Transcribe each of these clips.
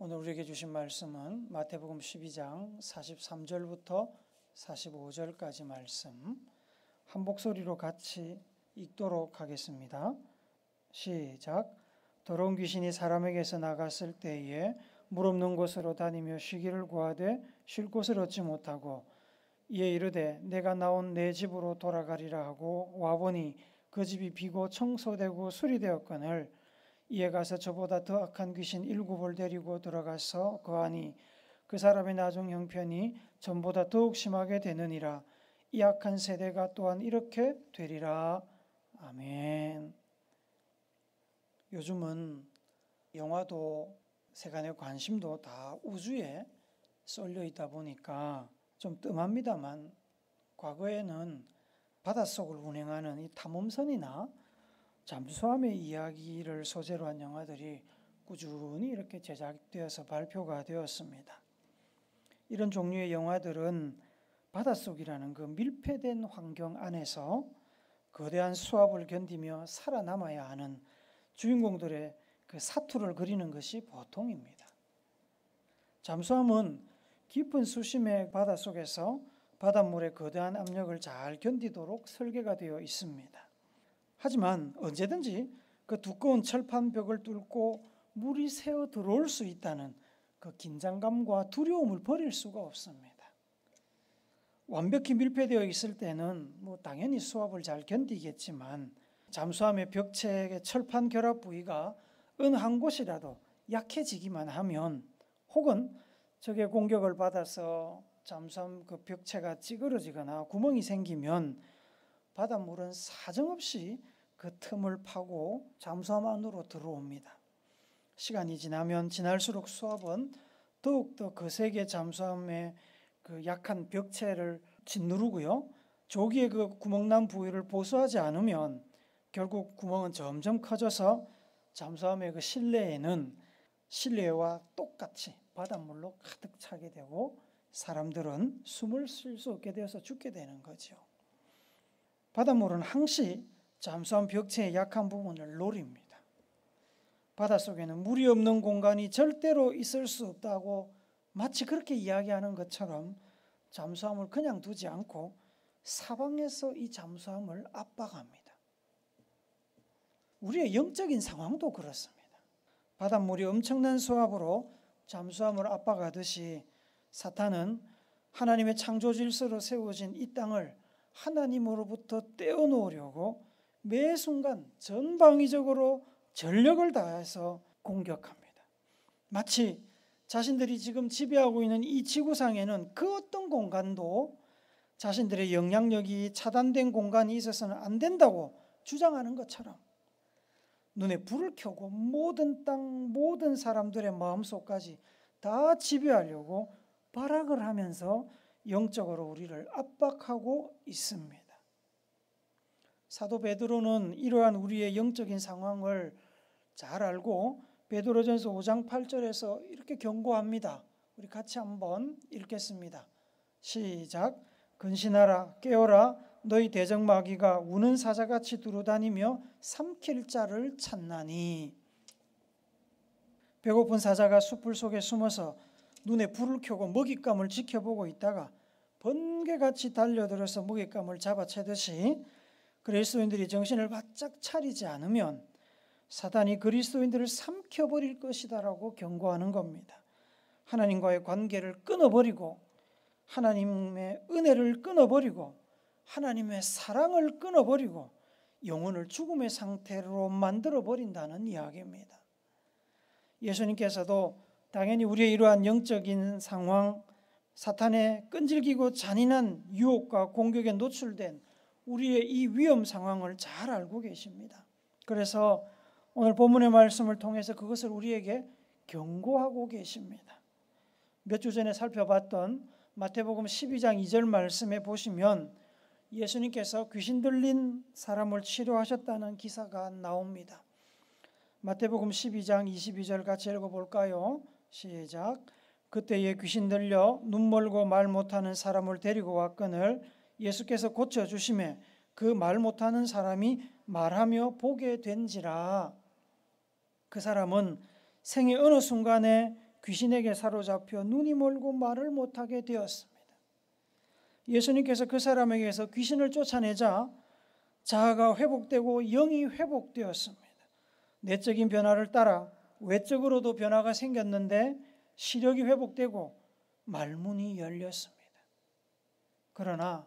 오늘 우리에게 주신 말씀은 마태복음 12장 43절부터 45절까지 말씀 한 목소리로 같이 읽도록 하겠습니다. 시작. 더러운 귀신이 사람에게서 나갔을 때에 물 없는 곳으로 다니며 쉬기를 구하되 쉴 곳을 얻지 못하고 이에 이르되 내가 나온 내 집으로 돌아가리라 하고 와보니 그 집이 비고 청소되고 수리되었거늘 이에 가서 저보다 더 악한 귀신 7을 데리고 들어가서 거하니 그 사람의 나중 형편이 전보다 더욱 심하게 되느니라. 이 악한 세대가 또한 이렇게 되리라. 아멘. 요즘은 영화도 세간의 관심도 다 우주에 쏠려 있다 보니까 좀 뜸합니다만 과거에는 바닷속을 운행하는 이 탐험선이나 잠수함의 이야기를 소재로 한 영화들이 꾸준히 이렇게 제작되어서 발표가 되었습니다. 이런 종류의 영화들은 바닷속이라는 그 밀폐된 환경 안에서 거대한 수압을 견디며 살아남아야 하는 주인공들의 그 사투를 그리는 것이 보통입니다. 잠수함은 깊은 수심의 바닷속에서 바닷물의 거대한 압력을 잘 견디도록 설계가 되어 있습니다. 하지만 언제든지 그 두꺼운 철판벽을 뚫고 물이 새어 들어올 수 있다는 그 긴장감과 두려움을 버릴 수가 없습니다. 완벽히 밀폐되어 있을 때는 당연히 수압을 잘 견디겠지만 잠수함의 벽체의 철판 결합 부위가 어느 한 곳이라도 약해지기만 하면 혹은 적의 공격을 받아서 잠수함 그 벽체가 찌그러지거나 구멍이 생기면 바닷물은 사정없이 그 틈을 파고 잠수함 안으로 들어옵니다. 시간이 지나면 지날수록 수압은 더욱더 거세게 잠수함의 그 약한 벽체를 짓누르고요. 조기에 그 구멍난 부위를 보수하지 않으면 결국 구멍은 점점 커져서 잠수함의 그 실내에는 실내와 똑같이 바닷물로 가득 차게 되고 사람들은 숨을 쉴 수 없게 되어서 죽게 되는 거죠. 바닷물은 항시 잠수함 벽체의 약한 부분을 노립니다. 바닷속에는 물이 없는 공간이 절대로 있을 수 없다고 마치 그렇게 이야기하는 것처럼 잠수함을 그냥 두지 않고 사방에서 이 잠수함을 압박합니다. 우리의 영적인 상황도 그렇습니다. 바닷물이 엄청난 수압으로 잠수함을 압박하듯이 사탄은 하나님의 창조 질서로 세워진 이 땅을 하나님으로부터 떼어놓으려고 매 순간 전방위적으로 전력을 다해서 공격합니다. 마치 자신들이 지금 지배하고 있는 이 지구상에는 그 어떤 공간도 자신들의 영향력이 차단된 공간이 있어서는 안 된다고 주장하는 것처럼 눈에 불을 켜고 모든 땅, 모든 사람들의 마음속까지 다 지배하려고 발악을 하면서 영적으로 우리를 압박하고 있습니다. 사도 베드로는 이러한 우리의 영적인 상황을 잘 알고 베드로전서 5장 8절에서 이렇게 경고합니다. 우리 같이 한번 읽겠습니다. 시작. 근신하라 깨어라 너희 대적마귀가 우는 사자같이 두루다니며 삼킬 자를 찾나니. 배고픈 사자가 숯불 속에 숨어서 눈에 불을 켜고 먹잇감을 지켜보고 있다가 번개같이 달려들어서 먹잇감을 잡아채듯이 그리스도인들이 정신을 바짝 차리지 않으면 사단이 그리스도인들을 삼켜버릴 것이다라고 경고하는 겁니다. 하나님과의 관계를 끊어버리고 하나님의 은혜를 끊어버리고 하나님의 사랑을 끊어버리고 영혼을 죽음의 상태로 만들어버린다는 이야기입니다. 예수님께서도 당연히 우리의 이러한 영적인 상황, 사탄의 끈질기고 잔인한 유혹과 공격에 노출된 우리의 이 위험 상황을 잘 알고 계십니다. 그래서 오늘 본문의 말씀을 통해서 그것을 우리에게 경고하고 계십니다. 몇 주 전에 살펴봤던 마태복음 12장 2절 말씀에 보시면 예수님께서 귀신 들린 사람을 치료하셨다는 기사가 나옵니다. 마태복음 12장 22절 같이 읽어볼까요? 시작. 그때에 귀신 들려 눈 멀고 말 못하는 사람을 데리고 왔거늘 예수께서 고쳐주심에 그 말 못하는 사람이 말하며 보게 된지라. 그 사람은 생의 어느 순간에 귀신에게 사로잡혀 눈이 멀고 말을 못하게 되었습니다. 예수님께서 그 사람에게서 귀신을 쫓아내자 자아가 회복되고 영이 회복되었습니다. 내적인 변화를 따라 외적으로도 변화가 생겼는데 시력이 회복되고 말문이 열렸습니다. 그러나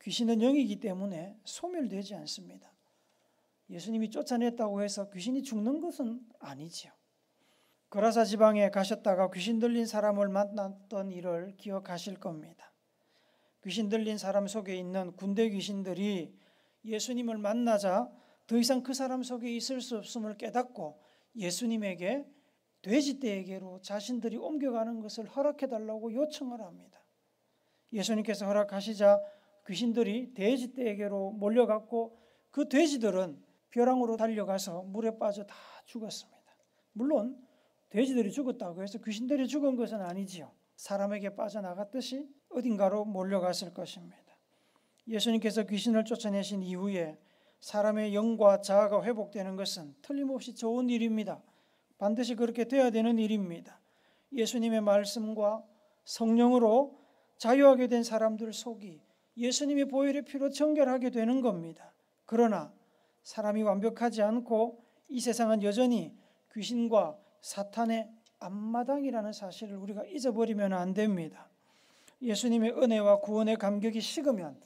귀신은 영이기 때문에 소멸되지 않습니다. 예수님이 쫓아냈다고 해서 귀신이 죽는 것은 아니지요. 거라사 지방에 가셨다가 귀신 들린 사람을 만났던 일을 기억하실 겁니다. 귀신 들린 사람 속에 있는 군대 귀신들이 예수님을 만나자 더 이상 그 사람 속에 있을 수 없음을 깨닫고 예수님에게 돼지떼에게로 자신들이 옮겨가는 것을 허락해달라고 요청을 합니다. 예수님께서 허락하시자 귀신들이 돼지떼에게로 몰려갔고 그 돼지들은 벼랑으로 달려가서 물에 빠져 다 죽었습니다. 물론 돼지들이 죽었다고 해서 귀신들이 죽은 것은 아니지요. 사람에게 빠져나갔듯이 어딘가로 몰려갔을 것입니다. 예수님께서 귀신을 쫓아내신 이후에 사람의 영과 자아가 회복되는 것은 틀림없이 좋은 일입니다. 반드시 그렇게 되어야 되는 일입니다. 예수님의 말씀과 성령으로 자유하게 된 사람들 속이 예수님의 보혈의 피로 정결하게 되는 겁니다. 그러나 사람이 완벽하지 않고 이 세상은 여전히 귀신과 사탄의 앞마당이라는 사실을 우리가 잊어버리면 안 됩니다. 예수님의 은혜와 구원의 감격이 식으면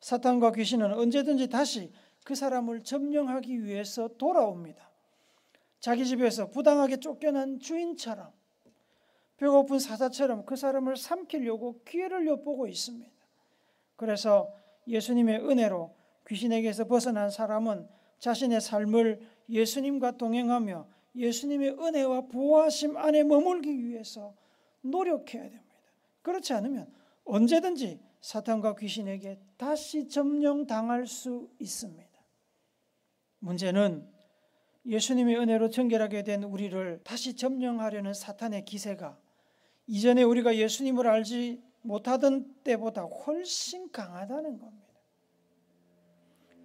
사탄과 귀신은 언제든지 다시 그 사람을 점령하기 위해서 돌아옵니다. 자기 집에서 부당하게 쫓겨난 주인처럼, 배고픈 사자처럼 그 사람을 삼키려고 기회를 엿보고 있습니다. 그래서 예수님의 은혜로 귀신에게서 벗어난 사람은 자신의 삶을 예수님과 동행하며 예수님의 은혜와 보호하심 안에 머물기 위해서 노력해야 됩니다. 그렇지 않으면 언제든지 사탄과 귀신에게 다시 점령당할 수 있습니다. 문제는 예수님의 은혜로 정결하게 된 우리를 다시 점령하려는 사탄의 기세가 이전에 우리가 예수님을 알지 못하던 때보다 훨씬 강하다는 겁니다.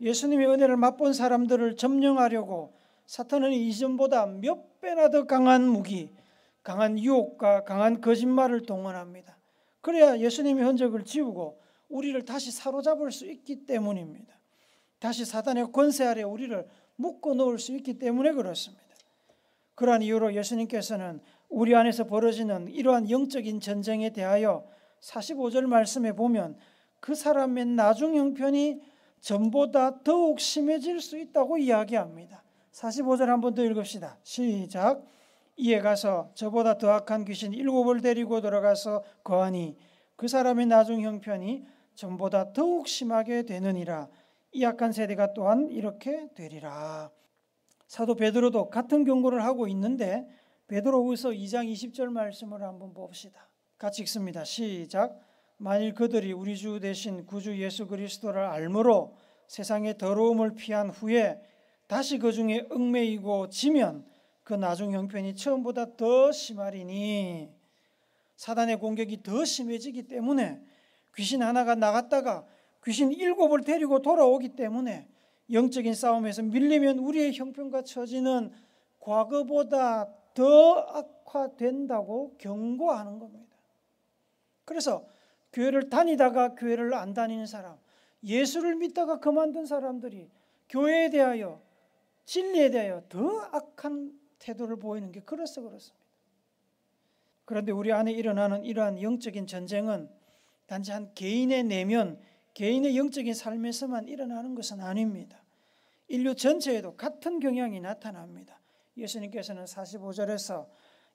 예수님의 은혜를 맛본 사람들을 점령하려고 사탄은 이전보다 몇 배나 더 강한 무기, 강한 유혹과 강한 거짓말을 동원합니다. 그래야 예수님의 흔적을 지우고 우리를 다시 사로잡을 수 있기 때문입니다. 다시 사탄의 권세 아래 우리를 묶어 놓을 수 있기 때문에 그렇습니다. 그러한 이유로 예수님께서는 우리 안에서 벌어지는 이러한 영적인 전쟁에 대하여 45절 말씀에 보면 그 사람의 나중 형편이 전보다 더욱 심해질 수 있다고 이야기합니다. 45절 한 번 더 읽읍시다. 시작. 이에 가서 저보다 더 악한 귀신 7을 데리고 들어가서 거하니 그 사람의 나중 형편이 전보다 더욱 심하게 되느니라. 이 악한 세대가 또한 이렇게 되리라. 사도 베드로도 같은 경고를 하고 있는데 베드로후서 2장 20절 말씀을 한번 봅시다. 같이 읽습니다. 시작. 만일 그들이 우리 주 대신 구주 예수 그리스도를 알므로 세상의 더러움을 피한 후에 다시 그 중에 얽매이고 지면 그 나중 형편이 처음보다 더 심하리니, 사단의 공격이 더 심해지기 때문에 귀신 하나가 나갔다가 귀신 7을 데리고 돌아오기 때문에 영적인 싸움에서 밀리면 우리의 형편과 처지는 과거보다 더 악화된다고 경고하는 겁니다. 그래서 교회를 다니다가 교회를 안 다니는 사람, 예수를 믿다가 그만둔 사람들이 교회에 대하여, 진리에 대하여 더 악한 태도를 보이는 게 그렇습니다. 그런데 우리 안에 일어나는 이러한 영적인 전쟁은 단지 한 개인의 내면, 개인의 영적인 삶에서만 일어나는 것은 아닙니다. 인류 전체에도 같은 경향이 나타납니다. 예수님께서는 45절에서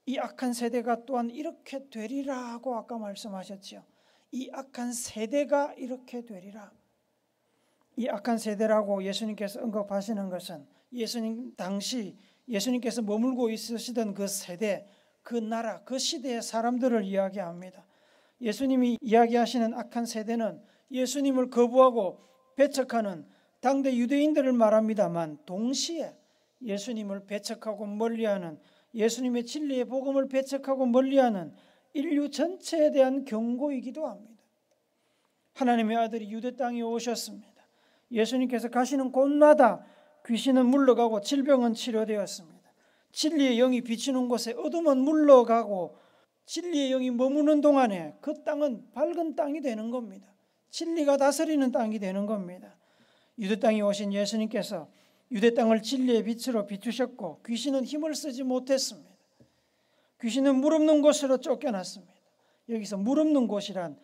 이 악한 세대가 또한 이렇게 되리라고 아까 말씀하셨죠. 이 악한 세대가 이렇게 되리라. 이 악한 세대라고 예수님께서 언급하시는 것은 예수님 당시 예수님께서 머물고 있으시던 그 세대, 그 나라, 그 시대의 사람들을 이야기합니다. 예수님이 이야기하시는 악한 세대는 예수님을 거부하고 배척하는 당대 유대인들을 말합니다만 동시에 예수님을 배척하고 멀리하는, 예수님의 진리의 복음을 배척하고 멀리하는 인류 전체에 대한 경고이기도 합니다. 하나님의 아들이 유대 땅에 오셨습니다. 예수님께서 가시는 곳마다 귀신은 물러가고 질병은 치료되었습니다. 진리의 영이 비치는 곳에 어둠은 물러가고 진리의 영이 머무는 동안에 그 땅은 밝은 땅이 되는 겁니다. 진리가 다스리는 땅이 되는 겁니다. 유대 땅에 오신 예수님께서 유대 땅을 진리의 빛으로 비추셨고 귀신은 힘을 쓰지 못했습니다. 귀신은 물 없는 곳으로 쫓겨났습니다. 여기서 물 없는 곳이란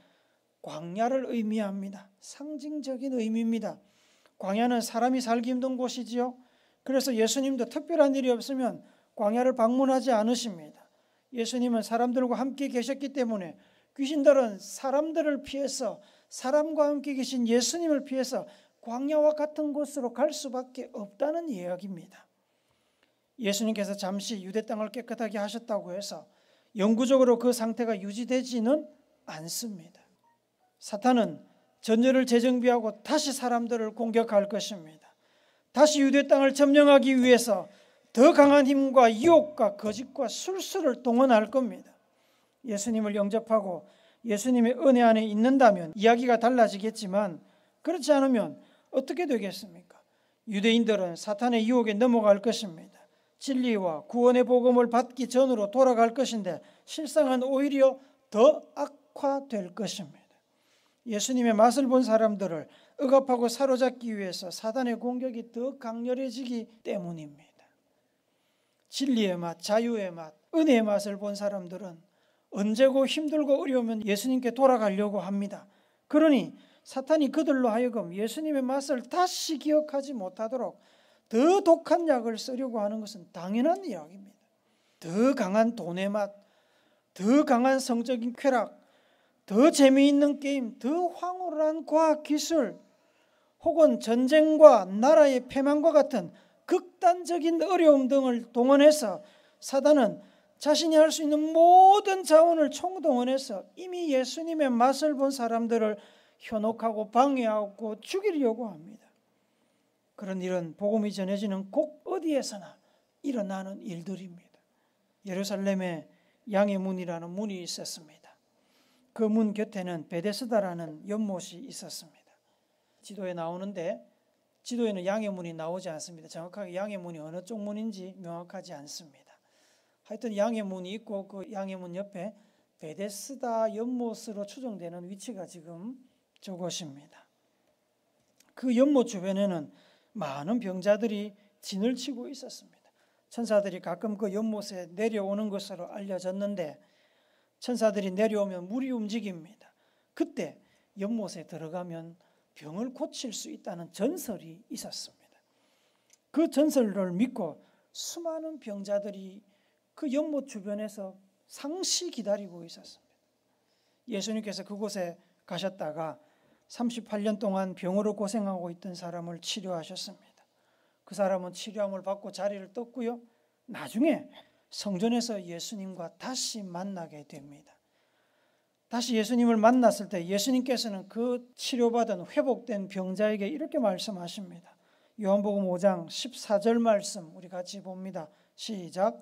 광야를 의미합니다. 상징적인 의미입니다. 광야는 사람이 살기 힘든 곳이지요. 그래서 예수님도 특별한 일이 없으면 광야를 방문하지 않으십니다. 예수님은 사람들과 함께 계셨기 때문에 귀신들은 사람들을 피해서 사람과 함께 계신 예수님을 피해서 광야와 같은 곳으로 갈 수밖에 없다는 이야기입니다. 예수님께서 잠시 유대 땅을 깨끗하게 하셨다고 해서 영구적으로 그 상태가 유지되지는 않습니다. 사탄은 전열을 재정비하고 다시 사람들을 공격할 것입니다. 다시 유대 땅을 점령하기 위해서 더 강한 힘과 유혹과 거짓과 술수를 동원할 겁니다. 예수님을 영접하고 예수님의 은혜 안에 있는다면 이야기가 달라지겠지만 그렇지 않으면 어떻게 되겠습니까? 유대인들은 사탄의 유혹에 넘어갈 것입니다. 진리와 구원의 복음을 받기 전으로 돌아갈 것인데 실상은 오히려 더 악화될 것입니다. 예수님의 맛을 본 사람들을 억압하고 사로잡기 위해서 사단의 공격이 더 강렬해지기 때문입니다. 진리의 맛, 자유의 맛, 은혜의 맛을 본 사람들은 언제고 힘들고 어려우면 예수님께 돌아가려고 합니다. 그러니 사탄이 그들로 하여금 예수님의 맛을 다시 기억하지 못하도록 더 독한 약을 쓰려고 하는 것은 당연한 이야기입니다. 더 강한 돈의 맛, 더 강한 성적인 쾌락, 더 재미있는 게임, 더 황홀한 과학기술 혹은 전쟁과 나라의 패망과 같은 극단적인 어려움 등을 동원해서 사단은 자신이 할 수 있는 모든 자원을 총동원해서 이미 예수님의 맛을 본 사람들을 현혹하고 방해하고 죽이려고 합니다. 그런 일은 복음이 전해지는 곳 어디에서나 일어나는 일들입니다. 예루살렘에 양의 문이라는 문이 있었습니다. 그 문 곁에는 베데스다라는 연못이 있었습니다. 지도에 나오는데 지도에는 양의 문이 나오지 않습니다. 정확하게 양의 문이 어느 쪽 문인지 명확하지 않습니다. 하여튼 양의 문이 있고 그 양의 문 옆에 베데스다 연못으로 추정되는 위치가 지금 저곳입니다. 그 연못 주변에는 많은 병자들이 진을 치고 있었습니다. 천사들이 가끔 그 연못에 내려오는 것으로 알려졌는데 천사들이 내려오면 물이 움직입니다. 그때 연못에 들어가면 병을 고칠 수 있다는 전설이 있었습니다. 그 전설을 믿고 수많은 병자들이 그 연못 주변에서 상시 기다리고 있었습니다. 예수님께서 그곳에 가셨다가 38년 동안 병으로 고생하고 있던 사람을 치료하셨습니다. 그 사람은 치료함을 받고 자리를 떴고요. 나중에 성전에서 예수님과 다시 만나게 됩니다. 다시 예수님을 만났을 때 예수님께서는 그 치료받은 회복된 병자에게 이렇게 말씀하십니다. 요한복음 5장 14절 말씀 우리 같이 봅니다. 시작.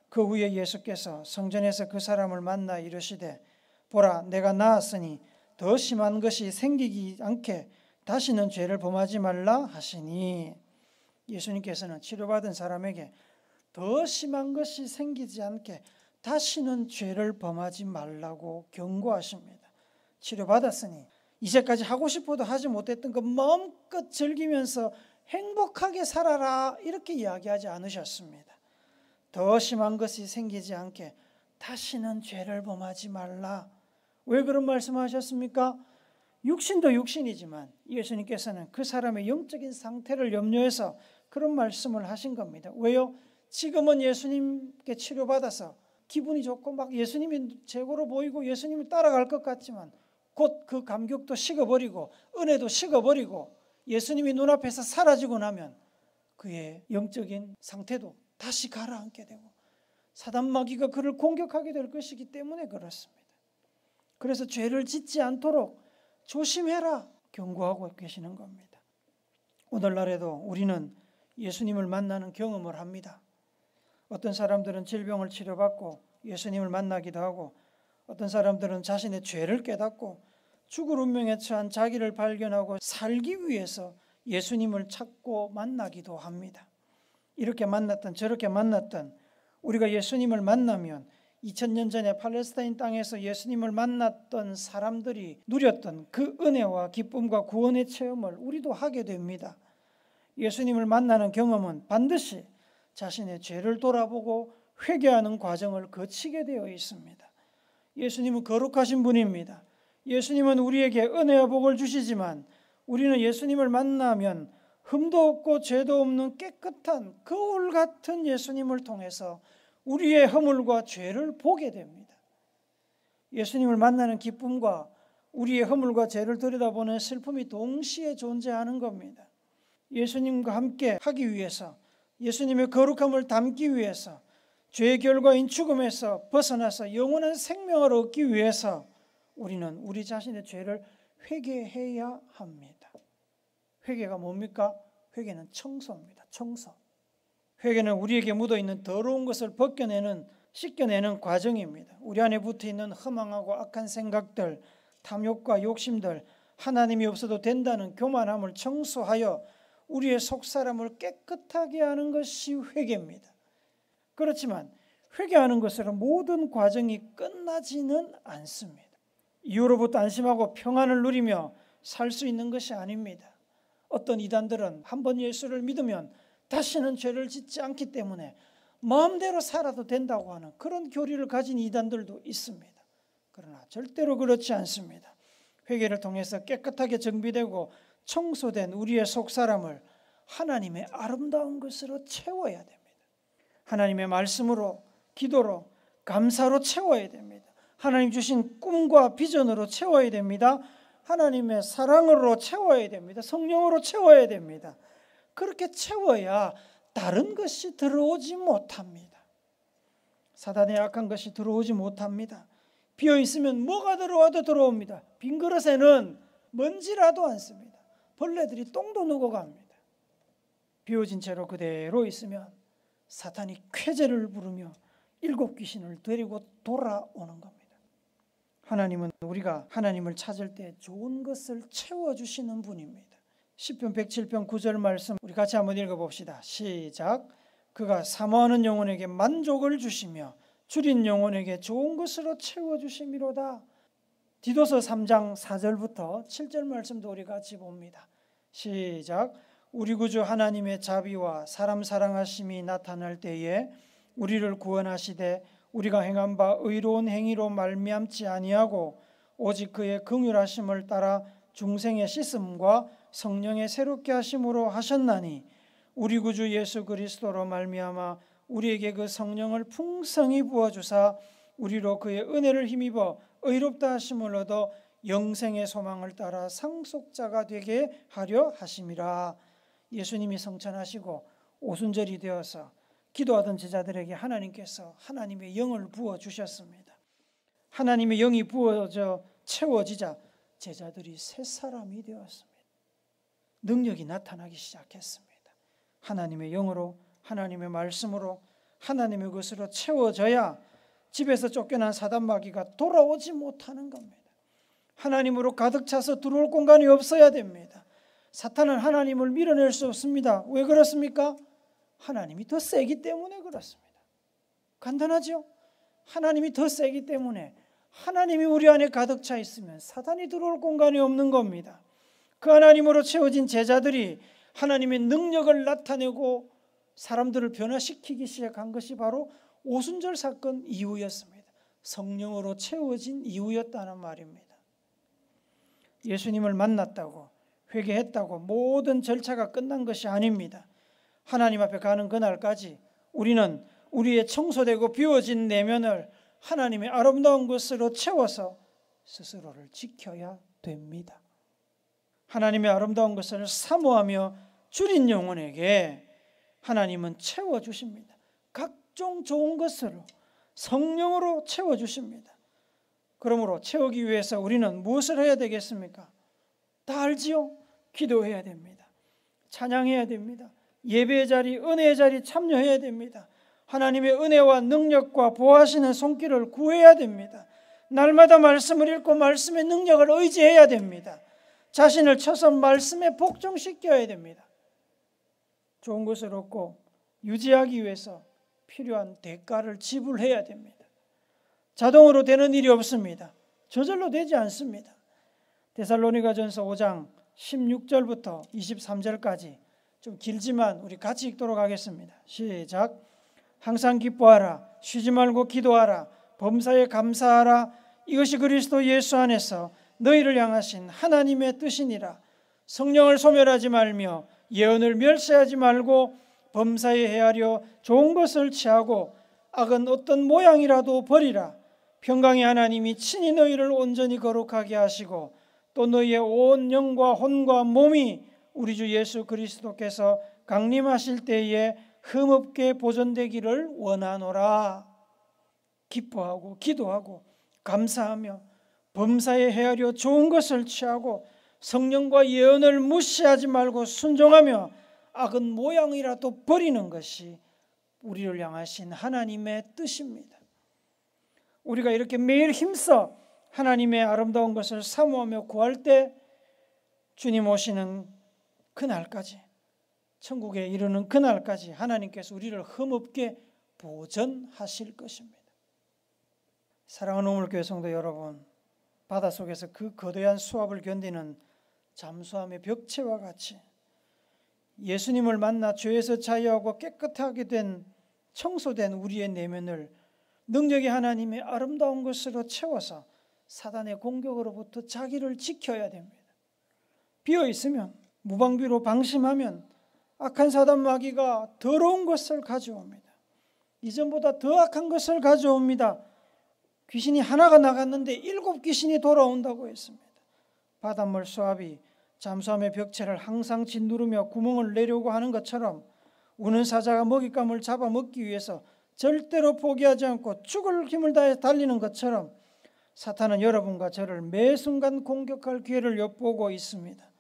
그 후에 예수께서 성전에서 그 사람을 만나 이르시되 보라 내가 나았으니 더 심한 것이 생기지 않게 다시는 죄를 범하지 말라 하시니 예수님께서는 치료받은 사람에게 더 심한 것이 생기지 않게 다시는 죄를 범하지 말라고 경고하십니다. 치료받았으니 이제까지 하고 싶어도 하지 못했던 그 마음껏 즐기면서 행복하게 살아라 이렇게 이야기하지 않으셨습니다. 더 심한 것이 생기지 않게 다시는 죄를 범하지 말라. 왜 그런 말씀하셨습니까? 육신도 육신이지만 예수님께서는 그 사람의 영적인 상태를 염려해서 그런 말씀을 하신 겁니다. 왜요? 지금은 예수님께 치료받아서 기분이 좋고 막 예수님이 최고로 보이고 예수님을 따라갈 것 같지만 곧 그 감격도 식어버리고 은혜도 식어버리고 예수님이 눈앞에서 사라지고 나면 그의 영적인 상태도 다시 가라앉게 되고 사단 마귀가 그를 공격하게 될 것이기 때문에 그렇습니다. 그래서 죄를 짓지 않도록 조심해라 경고하고 계시는 겁니다. 오늘날에도 우리는 예수님을 만나는 경험을 합니다. 어떤 사람들은 질병을 치료받고 예수님을 만나기도 하고 어떤 사람들은 자신의 죄를 깨닫고 죽을 운명에 처한 자기를 발견하고 살기 위해서 예수님을 찾고 만나기도 합니다. 이렇게 만났던 저렇게 만났던 우리가 예수님을 만나면 2000년 전에 팔레스타인 땅에서 예수님을 만났던 사람들이 누렸던 그 은혜와 기쁨과 구원의 체험을 우리도 하게 됩니다. 예수님을 만나는 경험은 반드시 자신의 죄를 돌아보고 회개하는 과정을 거치게 되어 있습니다. 예수님은 거룩하신 분입니다. 예수님은 우리에게 은혜와 복을 주시지만 우리는 예수님을 만나면 흠도 없고 죄도 없는 깨끗한 거울 같은 예수님을 통해서 우리의 허물과 죄를 보게 됩니다. 예수님을 만나는 기쁨과 우리의 허물과 죄를 들여다보는 슬픔이 동시에 존재하는 겁니다. 예수님과 함께 하기 위해서, 예수님의 거룩함을 담기 위해서, 죄의 결과인 죽음에서 벗어나서 영원한 생명을 얻기 위해서 우리는 우리 자신의 죄를 회개해야 합니다. 회개가 뭡니까? 회개는 청소입니다. 청소. 회개는 우리에게 묻어있는 더러운 것을 벗겨내는, 씻겨내는 과정입니다. 우리 안에 붙어있는 허망하고 악한 생각들, 탐욕과 욕심들, 하나님이 없어도 된다는 교만함을 청소하여 우리의 속사람을 깨끗하게 하는 것이 회개입니다. 그렇지만 회개하는 것으로 모든 과정이 끝나지는 않습니다. 이후로부터 안심하고 평안을 누리며 살 수 있는 것이 아닙니다. 어떤 이단들은 한번 예수를 믿으면 다시는 죄를 짓지 않기 때문에 마음대로 살아도 된다고 하는 그런 교리를 가진 이단들도 있습니다. 그러나 절대로 그렇지 않습니다. 회개를 통해서 깨끗하게 정비되고 청소된 우리의 속사람을 하나님의 아름다운 것으로 채워야 됩니다. 하나님의 말씀으로, 기도로, 감사로 채워야 됩니다. 하나님 주신 꿈과 비전으로 채워야 됩니다. 하나님의 사랑으로 채워야 됩니다. 성령으로 채워야 됩니다. 그렇게 채워야 다른 것이 들어오지 못합니다. 사단의 악한 것이 들어오지 못합니다. 비어 있으면 뭐가 들어와도 들어옵니다. 빈 그릇에는 먼지라도 않습니다. 벌레들이 똥도 누워갑니다. 비워진 채로 그대로 있으면 사탄이 쾌재를 부르며 7 귀신을 데리고 돌아오는 겁니다. 하나님은 우리가 하나님을 찾을 때 좋은 것을 채워주시는 분입니다. 시편 107편 9절 말씀 우리 같이 한번 읽어봅시다. 시작. 그가 사모하는 영혼에게 만족을 주시며 줄인 영혼에게 좋은 것으로 채워주심이로다. 디도서 3장 4절부터 7절 말씀도 우리 같이 봅니다. 시작. 우리 구주 하나님의 자비와 사람 사랑하심이 나타날 때에 우리를 구원하시되 우리가 행한 바 의로운 행위로 말미암지 아니하고 오직 그의 긍휼하심을 따라 중생의 씻음과 성령의 새롭게 하심으로 하셨나니 우리 구주 예수 그리스도로 말미암아 우리에게 그 성령을 풍성히 부어주사 우리로 그의 은혜를 힘입어 의롭다 하심을 얻어 영생의 소망을 따라 상속자가 되게 하려 하심이라. 예수님이 성천하시고 오순절이 되어서 기도하던 제자들에게 하나님께서 하나님의 영을 부어주셨습니다. 하나님의 영이 부어져 채워지자 제자들이 새 사람이 되었습니다. 능력이 나타나기 시작했습니다. 하나님의 영으로, 하나님의 말씀으로, 하나님의 것으로 채워져야 집에서 쫓겨난 사단마귀가 돌아오지 못하는 겁니다. 하나님으로 가득 차서 들어올 공간이 없어야 됩니다. 사탄은 하나님을 밀어낼 수 없습니다. 왜 그렇습니까? 하나님이 더 세기 때문에 그렇습니다. 간단하죠? 하나님이 더 세기 때문에, 하나님이 우리 안에 가득 차 있으면 사탄이 들어올 공간이 없는 겁니다. 그 하나님으로 채워진 제자들이 하나님의 능력을 나타내고 사람들을 변화시키기 시작한 것이 바로 오순절 사건 이후였습니다. 성령으로 채워진 이후였다는 말입니다. 예수님을 만났다고, 회개했다고 모든 절차가 끝난 것이 아닙니다. 하나님 앞에 가는 그날까지 우리는 우리의 청소되고 비워진 내면을 하나님의 아름다운 것으로 채워서 스스로를 지켜야 됩니다. 하나님의 아름다운 것을 사모하며 줄인 영혼에게 하나님은 채워주십니다. 각종 좋은 것으로 성령으로 채워주십니다. 그러므로 채우기 위해서 우리는 무엇을 해야 되겠습니까? 다 알지요? 기도해야 됩니다. 찬양해야 됩니다. 예배의 자리, 은혜의 자리 참여해야 됩니다. 하나님의 은혜와 능력과 보호하시는 손길을 구해야 됩니다. 날마다 말씀을 읽고 말씀의 능력을 의지해야 됩니다. 자신을 쳐서 말씀에 복종시켜야 됩니다. 좋은 것을 얻고 유지하기 위해서 필요한 대가를 지불해야 됩니다. 자동으로 되는 일이 없습니다. 저절로 되지 않습니다. 데살로니가전서 5장 16절부터 23절까지 좀 길지만 우리 같이 읽도록 하겠습니다. 시작. 항상 기뻐하라. 쉬지 말고 기도하라. 범사에 감사하라. 이것이 그리스도 예수 안에서 너희를 향하신 하나님의 뜻이니라. 성령을 소멸하지 말며 예언을 멸시하지 말고 범사에 헤아려 좋은 것을 취하고 악은 어떤 모양이라도 버리라. 평강의 하나님이 친히 너희를 온전히 거룩하게 하시고 또 너희의 온 영과 혼과 몸이 우리 주 예수 그리스도께서 강림하실 때에 흠없게 보존되기를 원하노라. 기뻐하고 기도하고 감사하며 범사에 헤아려 좋은 것을 취하고 성령과 예언을 무시하지 말고 순종하며 악은 모양이라도 버리는 것이 우리를 향하신 하나님의 뜻입니다. 우리가 이렇게 매일 힘써 하나님의 아름다운 것을 사모하며 구할 때 주님 오시는 그날까지, 천국에 이르는 그날까지 하나님께서 우리를 흠없게 보전하실 것입니다. 사랑하는 우물교회 성도 여러분, 바닷속에서 그 거대한 수압을 견디는 잠수함의 벽체와 같이 예수님을 만나 죄에서 자유하고 깨끗하게 된 청소된 우리의 내면을 능력의 하나님의 아름다운 것으로 채워서 사단의 공격으로부터 자기를 지켜야 됩니다. 비어 있으면, 무방비로 방심하면 악한 사단 마귀가 더러운 것을 가져옵니다. 이전보다 더 악한 것을 가져옵니다. 귀신이 하나가 나갔는데 7 귀신이 돌아온다고 했습니다. 바닷물 수압이 잠수함의 벽체를 항상 짓누르며 구멍을 내려고 하는 것처럼 우는 사자가 먹잇감을 잡아먹기 위해서 절대로 포기하지 않고 죽을 힘을 다해 달리는 것처럼 사탄은 여러분과 저를 매 순간 공격할 기회를 엿보고 있습니다.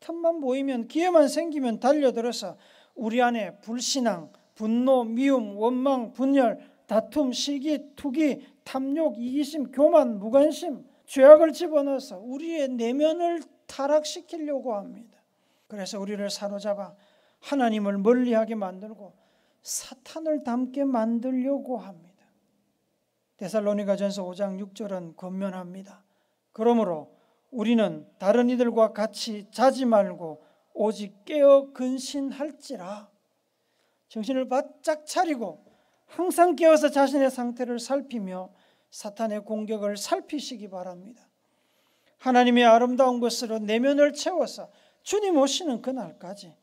틈만 보이면, 기회만 생기면 달려들어서 우리 안에 불신앙, 분노, 미움, 원망, 분열, 다툼, 시기, 투기, 탐욕, 이기심, 교만, 무관심, 죄악을 집어넣어서 우리의 내면을 타락시키려고 합니다. 그래서 우리를 사로잡아 하나님을 멀리하게 만들고 사탄을 닮게 만들려고 합니다. 데살로니가전서 5장 6절은 권면합니다. 그러므로 우리는 다른 이들과 같이 자지 말고 오직 깨어 근신할지라. 정신을 바짝 차리고 항상 깨어서 자신의 상태를 살피며 사탄의 공격을 살피시기 바랍니다. 하나님의 아름다운 것으로 내면을 채워서 주님 오시는 그날까지,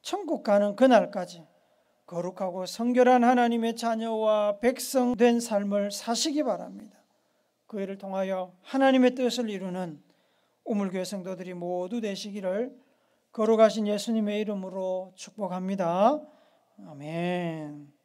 천국 가는 그날까지 거룩하고 성결한 하나님의 자녀와 백성 된 삶을 사시기 바랍니다. 그 일을 통하여 하나님의 뜻을 이루는 우물교회 성도들이 모두 되시기를 거룩하신 예수님의 이름으로 축복합니다. 아멘.